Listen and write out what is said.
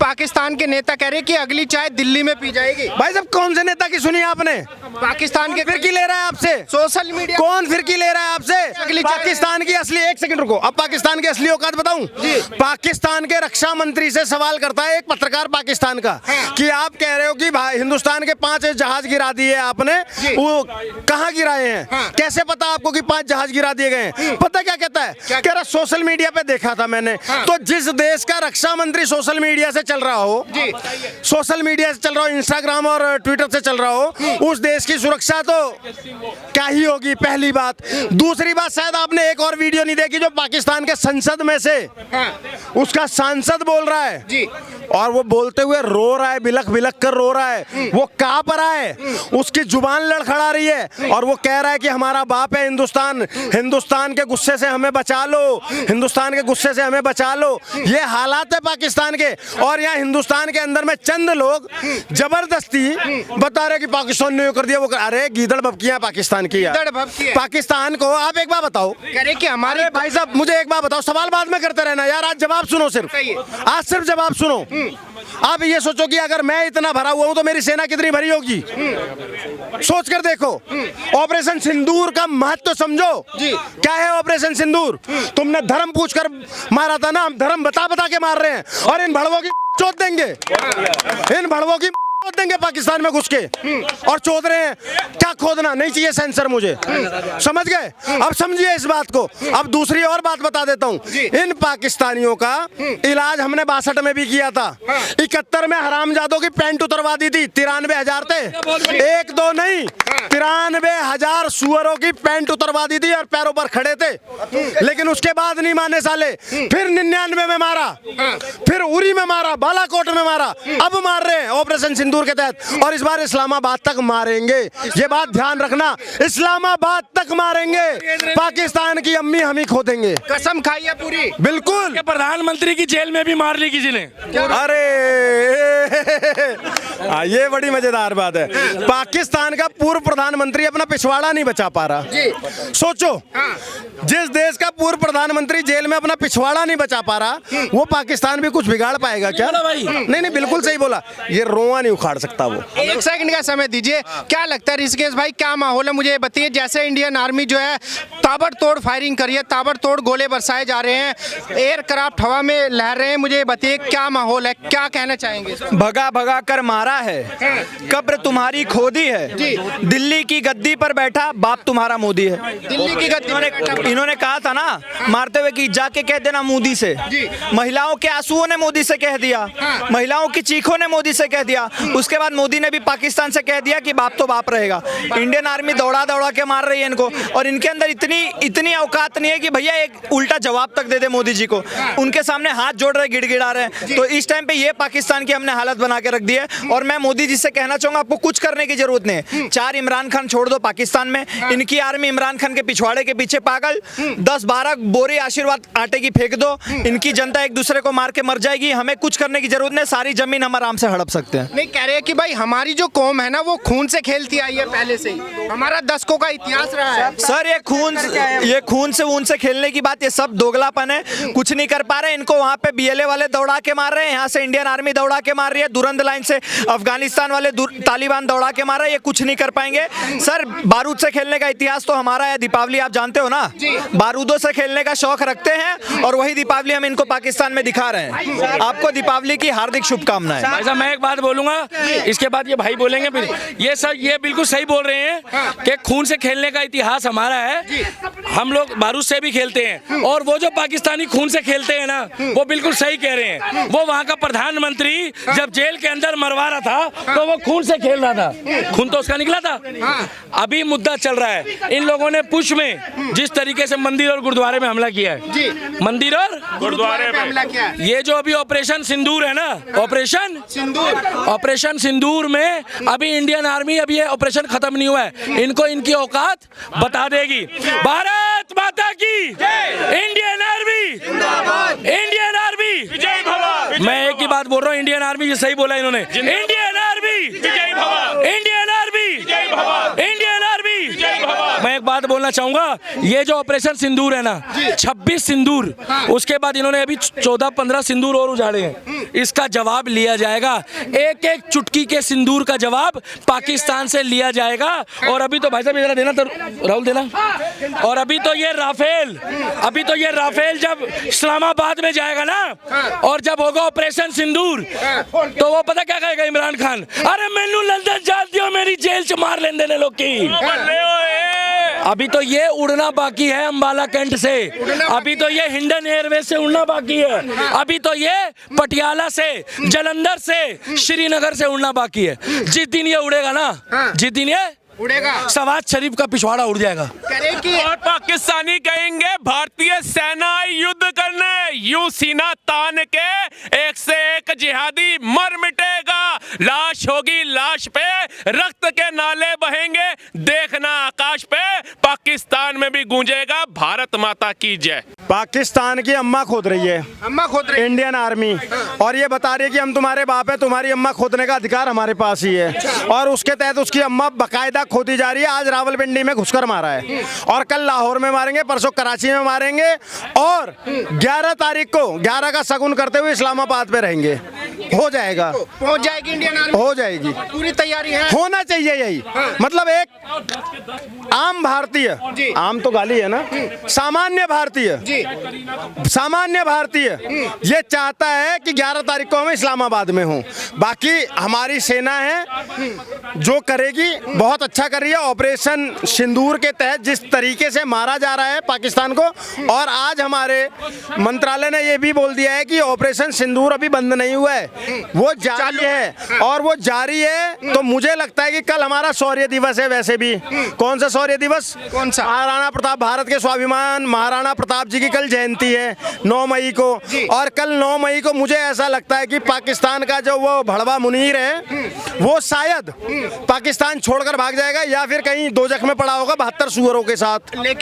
पाकिस्तान के नेता कह रहे हैं कि अगली चाय दिल्ली में पी जाएगी। भाई साहब कौन से नेता की सुनी आपने? पाकिस्तान के फिरकी ले रहा है आपसे? सोशल मीडिया कौन फिरकी ले रहा है आपसे? अगली पाकिस्तान की असली, एक सेकंड रुको, अब पाकिस्तान की असली औकात बताऊं? पाकिस्तान के रक्षा मंत्री से सवाल करता है एक पत्रकार पाकिस्तान का कि आप कह रहे हो कि भाई हिंदुस्तान के 5 जहाज गिरा दिए आपने, वो कहाँ गिराए हैं? कैसे पता आपको कि 5 जहाज गिरा दिए गए हैं? पता क्या कहता है? कह रहा सोशल मीडिया पे देखा था मैंने। तो जिस देश का रक्षा मंत्री सोशल मीडिया से चल रहा हो, सोशल मीडिया से चल रहा हो, इंस्टाग्राम और ट्विटर से चल रहा हो, उस देश की सुरक्षा तो क्या ही होगी, पहली बात। दूसरी बात, शायद आपने एक और वीडियो नहीं देखी जो पाकिस्तान के संसद में से उसका सांसद बोल रहा है और वो बोलते हुए रो रहा है, बिलख बिलख कर रो रहा है। वो कहाँ पर है? उसकी जुबान लड़खड़ा रही है और वो कह रहा है कि हमारा बाप है हिंदुस्तान, हिंदुस्तान के गुस्से से हमें बचा लो, हिंदुस्तान के गुस्से से हमें बचा लो। ये हालात है पाकिस्तान के। और यहाँ हिंदुस्तान के अंदर में चंद लोग जबरदस्ती बता रहे कि पाकिस्तान ने कर दिया, वो अरे गीदड़ भभकियां पाकिस्तान की यार। पाकिस्तान को आप एक बात बताओ, कह रहे कि हमारे भाई साहब मुझे एक बात बताओ, सवाल बाद में करते रहना यार, आज जवाब सुनो, सिर्फ आज सिर्फ जवाब सुनो। आप ये सोचो कि अगर मैं इतना भरा हुआ हूं तो मेरी सेना कितनी भरी होगी, सोच कर देखो। ऑपरेशन सिंदूर का महत्व समझो। क्या है ऑपरेशन सिंदूर? तुमने धर्म पूछकर मारा था ना, हम धर्म बता बता के मार रहे हैं और इन भड़वों की चोट देंगे, इन भड़वों की देंगे पाकिस्तान में घुस के और चोद रहे हैं। क्या खोदना नहीं चाहिए सेंसर, मुझे समझ गए? अब समझिए इस बात को। अब दूसरी और बात बता देता हूं, इन पाकिस्तानियों का इलाज हमने 62 में भी किया था। 71 में हरामजादों की पैंट उतरवा दी थी, 93,000 थे, 1-2 नहीं, 93,000 सुअरों की पैंट उतरवा दी थी और पैरों पर खड़े थे। लेकिन उसके बाद नहीं माने साले, फिर 99 में मारा, फिर उरी में मारा, बालाकोट में मारा, अब मार रहे हैं ऑपरेशन सिंदूर के तहत। और इस बार इस्लामाबाद तक मारेंगे, ये बात ध्यान रखना, इस्लामाबाद तक मारेंगे। पाकिस्तान की अम्मी हम ही खो देंगे, कसम खाई है पूरी। बिल्कुल। प्रधानमंत्री की जेल में भी मार ली किसी ने। अरे ये बड़ी मजेदार बात है। पाकिस्तान का पूर्व प्रधानमंत्री अपना पिछवाड़ा नहीं बचा पा रहा। सोचो, जिस देश का पूर्व प्रधानमंत्री जेल में अपना पिछवाड़ा नहीं बचा पा रहा, वो पाकिस्तान भी कुछ बिगाड़ पाएगा क्या? नहीं, बिल्कुल सही बोला, ये रोआ नहीं उखाड़ सकता वो। 1 सेकंड का समय दीजिए। क्या लगता है ऋषिकेश भाई, क्या माहौल है, मुझे बताइए। जैसे इंडियन आर्मी जो है ताबड़तोड़ फायरिंग करी है, ताबड़तोड़ गोले बरसाए जा रहे हैं, एयरक्राफ्ट हवा में लहर रहे हैं, मुझे बताइए क्या माहौल है, क्या कहना चाहेंगे? भगा भगा कर मारा है, कब्र तुम्हारी खोदी है, दिल्ली की गद्दी पर बैठा बाप तुम्हारा मोदी है। दिल्ली की गद्दी इन्होंने कहा था ना मारते हुए कि जाके कह देना मोदी से। महिलाओं के आंसुओं ने मोदी से कह दिया, महिलाओं की चीखों ने मोदी से कह दिया। उसके बाद मोदी ने भी पाकिस्तान से कह दिया कि बाप तो बाप रहेगा। इंडियन आर्मी दौड़ा दौड़ा के मार रही है इनको, और इनके अंदर इतनी औकात नहीं है कि भैया एक उल्टा जवाब तक दे दे मोदी जी को। उनके सामने हाथ जोड़ रहे, गिड़गिड़ा रहे हैं। तो इस टाइम पे ये पाकिस्तान की हमने हालत बना के रख दी है। और मैं मोदी जी से कहना चाहूंगा, आपको कुछ करने की जरूरत नहीं है। 4 इमरान खान छोड़ दो पाकिस्तान में, इनकी आर्मी इमरान खान के पिछवाड़े के पीछे पागल, 10-12 बोरी आशीर्वाद आटे की फेंक दो, इनकी जनता एक दूसरे को मार के मर जाएगी। हमें कुछ करने की जरूरत नहीं, सारी जमीन हम आराम से हड़प सकते हैं। नहीं, कह रहे हैं कि भाई हमारी जो कौम है ना, वो खून से खेलती आई है पहले से ही, हमारा दशकों का इतिहास रहा है। सर ये खून से ऊन से खेलने की बात, ये सब दोगलापन है। कुछ नहीं कर पा रहे, इनको वहां पे बीएलए वाले दौड़ा के मार रहे हैं, यहाँ से इंडियन आर्मी दौड़ा के मार रही है, दुरंद लाइन से अफगानिस्तान वाले तालिबान दौड़ा के मार रहे हैं। ये कुछ नहीं कर पाएंगे। सर बारूद से खेलने का इतिहास तो हमारा है, दीपावली आप जानते हो ना, बारूदों से खेलने का शौक रखते हैं और वही दीपावली हम इनको पाकिस्तान में दिखा रहे हैं। आपको दीपावली की हार्दिक शुभकामनाएं। भाई साहब मैं एक बात बोलूंगा, इसके बाद ये भाई बोलेंगे फिर। ये बिल्कुल सही बोल रहे हैं कि खून से खेलने का इतिहास हमारा है, हम लोग बारूद से भी खेलते हैं। और वो जो पाकिस्तानी खून से खेलते हैं ना, वो बिल्कुल सही कह रहे हैं। वो वहाँ का प्रधानमंत्री जब जेल के अंदर मरवा रहा था तो वो खून से खेल रहा था, खून तो उसका निकला था। अभी मुद्दा चल रहा है, इन लोगों ने पुश में जिस तरीके से मंदिर और गुरुद्वारे में हमला किया है, मंदिर और गुरुद्वारे में हमला किया है। ये जो अभी ऑपरेशन सिंदूर है ना, ऑपरेशन सिंदूर में अभी इंडियन आर्मी, अभी ये ऑपरेशन खत्म नहीं हुआ है, इनको इनकी औकात बता देगी। भारत माता की इंडियन आर्मी, इंडियन आर्मी विजय भव। मैं एक ही बात बोल रहा हूँ, इंडियन आर्मी, ये सही बोला इन्होंने, इंडियन आर्मी विजय भव, इंडियन आर्मी विजय भव, इंडियन आर्मी विजय भव। मैं एक बात बोलना चाहूंगा, ये जो ऑपरेशन सिंदूर है ना, 26 सिंदूर, उसके बाद इन्होंने अभी 14-15 सिंदूर और उजाड़े हैं। इसका जवाब लिया जाएगा, एक एक चुटकी के सिंदूर का जवाब पाकिस्तान से लिया जाएगा। और अभी तो भाई साहब इधर देना, तो राहुल देना। और अभी तो ये राफेल जब इस्लामाबाद में जाएगा ना, और जब होगा ऑपरेशन सिंदूर, तो वो पता क्या कहेगा इमरान खान, अरे मैनू लंदन जा दियो, मेरी जेल च मार लेंदे ने लोग की। अभी तो ये उड़ना बाकी है अंबाला कैंट से, अभी तो ये हिंडन एयरवेज से उड़ना बाकी है, अभी तो ये पटियाला से, जलंधर से, श्रीनगर से उड़ना बाकी है। जिस दिन ये उड़ेगा ना, जिस दिन ये उड़ेगा, सवाज शरीफ का पिछवाड़ा उड़ जाएगा। और पाकिस्तानी कहेंगे भारतीय सेना युद्ध करने, यूं सीना तान के एक से एक जिहादी मर मिटेगा, लाश होगी लाश पे, रक्त के नाले बहेंगे, देखना आकाश पे, पाकिस्तान में भी गूंजेगा भारत माता की जय। पाकिस्तान की अम्मा खोद रही है, अम्मा खोद रही है। इंडियन आर्मी, और ये बता रही है कि हम तुम्हारे बाप है, तुम्हारी अम्मा खोदने का अधिकार हमारे पास ही है। और उसके तहत उसकी अम्मा बाकायदा खोदी जा रही है। आज रावलपिंडी में घुसकर मारा है, और कल लाहौर में मारेंगे, परसों कराची में मारेंगे, और 11 तारीख को 11 का शगुन करते हुए इस्लामाबाद पे रहेंगे। हो जाएगा, पहुंच जाएगी इंडियन आर्मी, हो जाएगी, पूरी तैयारी है, होना चाहिए यही। मतलब एक आम भारतीय, आम तो गाली है ना, सामान्य भारतीय, सामान्य भारतीय ये चाहता है कि 11 तारीख को हम इस्लामाबाद में हों। बाकी हमारी सेना है जो करेगी, बहुत अच्छा कर रही है। ऑपरेशन सिंदूर के तहत जिस तरीके से मारा जा रहा है पाकिस्तान को, और आज हमारे मंत्रालय ने यह भी बोल दिया है कि ऑपरेशन सिंदूर अभी बंद नहीं हुआ है, वो जारी है, और वो जारी है। तो मुझे लगता है कि कल हमारा शौर्य दिवस है। वैसे भी कौन सा शौर्य दिवस, कौन सा? महाराणा प्रताप, भारत के स्वाभिमान महाराणा प्रताप जी की कल जयंती है 9 मई को, और कल 9 मई को मुझे ऐसा लगता है कि पाकिस्तान का जो वो भड़वा मुनीर है, वो शायद पाकिस्तान छोड़कर भाग जाएगा, या फिर कहीं दोजख में पड़ा होगा 72 सुअरों के साथ। लेकिन